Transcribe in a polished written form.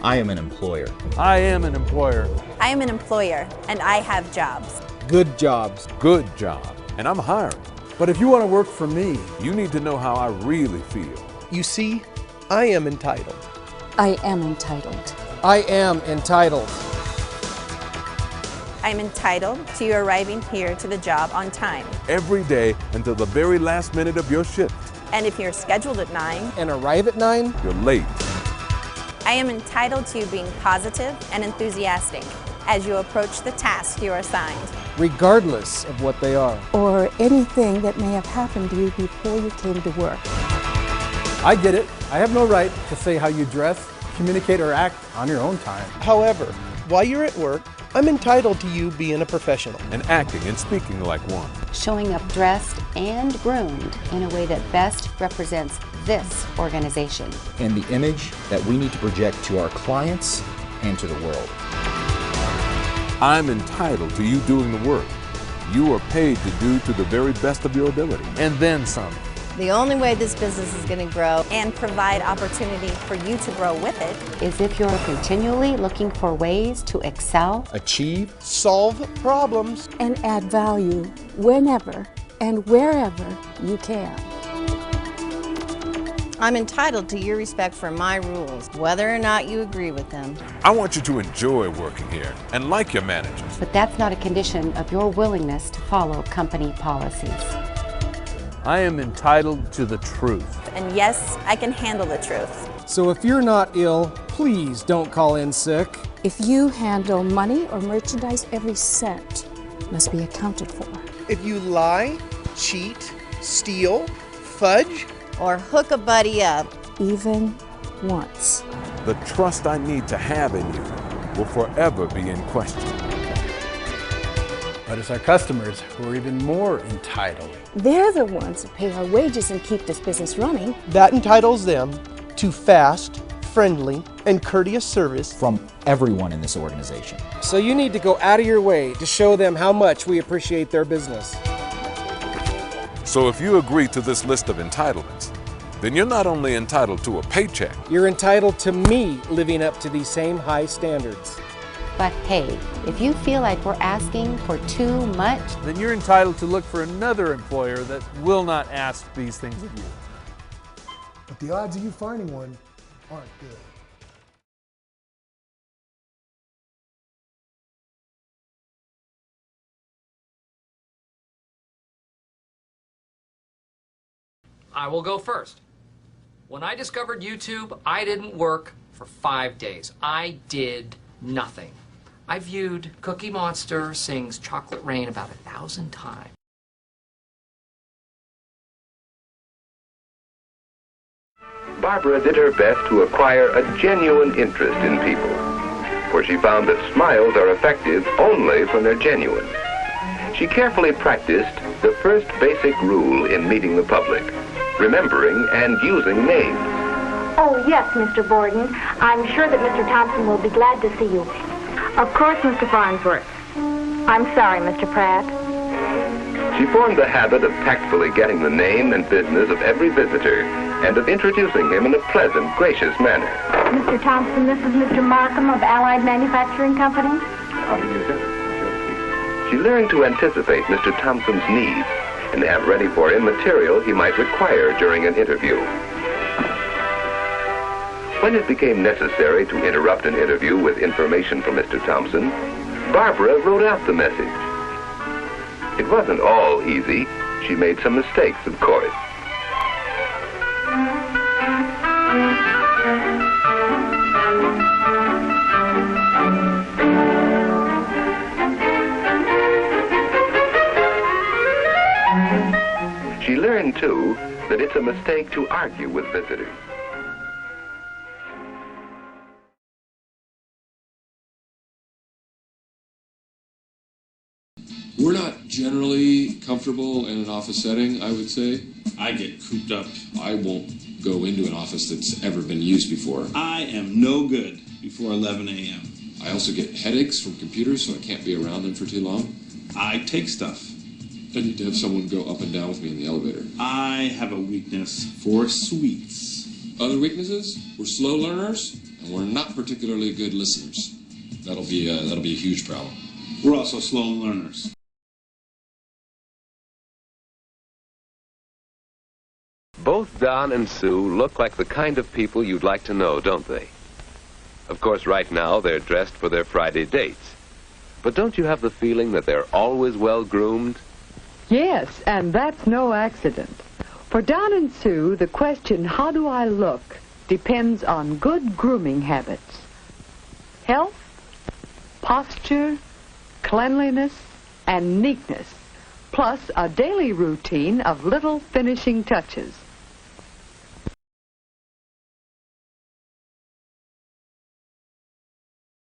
I am an employer. I am an employer. I am an employer, and I have jobs. Good jobs. Good job. And I'm hiring. But if you want to work for me, You need to know how I really feel. You see, I am entitled. I am entitled. I am entitled. I am entitled to you arriving here to the job on time. Every day until the very last minute of your shift. And if you're scheduled at 9, And arrive at 9? You're late. I am entitled to you being positive and enthusiastic as you approach the task you are assigned. Regardless of what they are. Or anything that may have happened to you before you came to work. I get it. I have no right to say how you dress, communicate, or act on your own time. However, while you're at work, I'm entitled to you being a professional. And acting and speaking like one. Showing up dressed and groomed in a way that best represents this organization. And the image that we need to project to our clients and to the world. I'm entitled to you doing the work you are paid to do to the very best of your ability. And then some. The only way this business is going to grow And provide opportunity for you to grow with it Is if you're continually looking for ways to excel, Achieve. Solve problems. And add value whenever and wherever you can. I'm entitled to your respect for my rules, whether or not you agree with them. I want you to enjoy working here and like your managers. but that's not a condition of your willingness to follow company policies. I am entitled to the truth. And yes, I can handle the truth. So if you're not ill, please don't call in sick. If you handle money or merchandise, every cent must be accounted for. If you lie, cheat, steal, fudge, Or hook a buddy up. Even once. The trust I need to have in you will forever be in question. But it's our customers who are even more entitled. They're the ones who pay our wages and keep this business running. that entitles them to fast, friendly, and courteous service. From everyone in this organization. So you need to go out of your way to show them how much we appreciate their business. So if you agree to this list of entitlements, then you're not only entitled to a paycheck, You're entitled to me living up to these same high standards. But hey, if you feel like we're asking for too much, then you're entitled to look for another employer that will not ask these things of you. But the odds of you finding one aren't good. I will go first. When I discovered YouTube, I didn't work for 5 days. I did nothing. I viewed Cookie Monster sings Chocolate Rain about 1,000 times. Barbara did her best to acquire a genuine interest in people, for she found that smiles are effective only when they're genuine. She carefully practiced the first basic rule in meeting the public, remembering and using names. Oh, yes, Mr. Borden. I'm sure that Mr. Thompson will be glad to see you. Of course, Mr. Farnsworth. I'm sorry, Mr. Pratt. She formed the habit of tactfully getting the name and business of every visitor and of introducing him in a pleasant, gracious manner. Mr. Thompson, this is Mr. Markham of Allied Manufacturing Company. How do you do? She learned to anticipate Mr. Thompson's needs and have ready for him material he might require during an interview. When it became necessary to interrupt an interview with information from Mr. Thompson, Barbara wrote out the message. It wasn't all easy. She made some mistakes, of course. She learned, too, that it's a mistake to argue with visitors. We're not generally comfortable in an office setting, I would say. I get cooped up. I won't go into an office that's ever been used before. I am no good before 11 a.m. I also get headaches from computers, so I can't be around them for too long. I take stuff. I need to have someone go up and down with me in the elevator. I have a weakness for sweets. Other weaknesses? We're slow learners. and we're not particularly good listeners. That'll be a huge problem. We're also slow learners. Both Don and Sue look like the kind of people you'd like to know, don't they? Of course, right now they're dressed for their Friday dates. But don't you have the feeling that they're always well-groomed? Yes, and that's no accident. For Don and Sue, the question, how do I look, depends on good grooming habits. Health, posture, cleanliness, and neatness, plus a daily routine of little finishing touches.